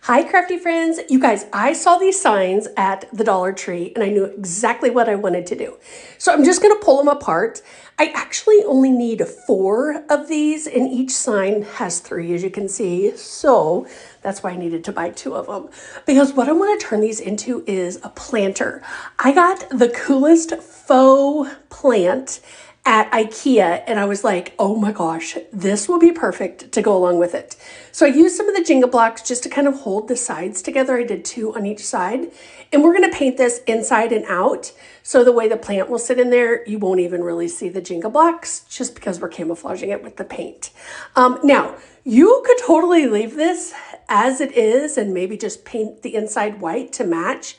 Hi, crafty friends. You guys, I saw these signs at the Dollar Tree and I knew exactly what I wanted to do. So I'm just going to pull them apart. I actually only need 4 of these and each sign has 3, as you can see. So that's why I needed to buy 2 of them, because what I want to turn these into is a planter. I got the coolest faux plant at IKEA and I was like, oh my gosh, this will be perfect to go along with it. So I used some of the Jenga blocks just to kind of hold the sides together. I did 2 on each side, and we're going to paint this inside and out. So the way the plant will sit in there, you won't even really see the Jenga blocks just because we're camouflaging it with the paint. Now, you could totally leave this as it is and maybe just paint the inside white to match.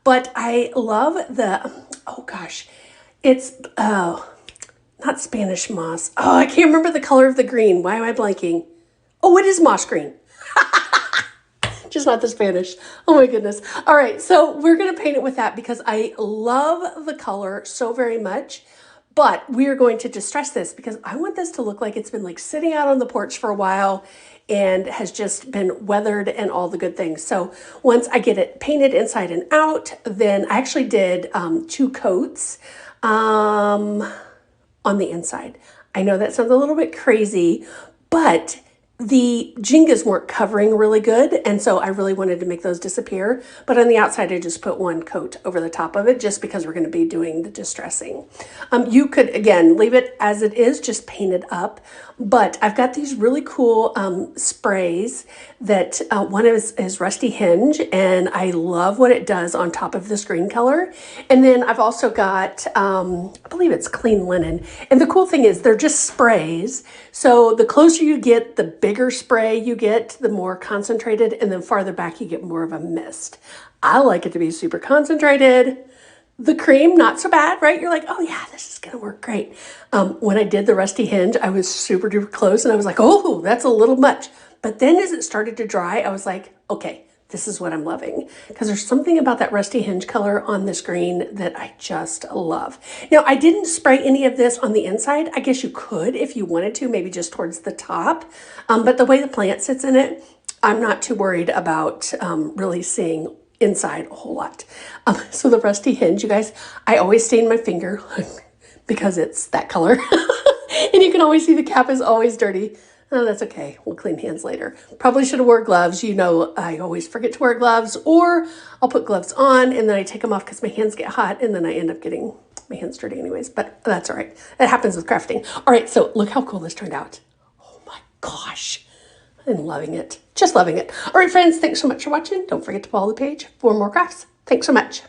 But I love the, oh gosh, it's, not Spanish moss. Oh, I can't remember the color of the green. Why am I blanking? Oh, it is moss green. Just not the Spanish. Oh my goodness. All right, so we're gonna paint it with that because I love the color so very much, but we are going to distress this because I want this to look like it's been like sitting out on the porch for a while and has just been weathered and all the good things. So once I get it painted inside and out, then I actually did 2 coats. On the inside. I know that sounds a little bit crazy, but the Jengas weren't covering really good, and so I really wanted to make those disappear. But on the outside, I just put 1 coat over the top of it just because we're going to be doing the distressing. You could, again, leave it as it is, just paint it up. But I've got these really cool sprays that one is Rusty Hinge, and I love what it does on top of this green color. And then I've also got, I believe it's Clean Linen. And the cool thing is they're just sprays. So the closer you get, the bigger spray you get, the more concentrated, and then farther back you get more of a mist. I like it to be super concentrated. The cream, not so bad, right? You're like, oh yeah, this is gonna work great. When I did the Rusty Hinge, I was super duper close and I was like, oh, that's a little much. But then as it started to dry, I was like, okay, this is what I'm loving. Because there's something about that Rusty Hinge color on this green that I just love. Now, I didn't spray any of this on the inside. I guess you could if you wanted to, maybe just towards the top. But the way the plant sits in it, I'm not too worried about really seeing inside a whole lot. So the Rusty Hinge, you guys, I always stain my finger because it's that color. And you can always see the cap is always dirty. Oh, that's okay. We'll clean hands later. Probably should have wore gloves. You know, I always forget to wear gloves, or I'll put gloves on and then I take them off because my hands get hot and then I end up getting my hands dirty anyways, but that's all right. It happens with crafting. All right, so look how cool this turned out. Oh my gosh. I'm loving it. Just loving it. All right, friends, thanks so much for watching. Don't forget to follow the page for more crafts. Thanks so much.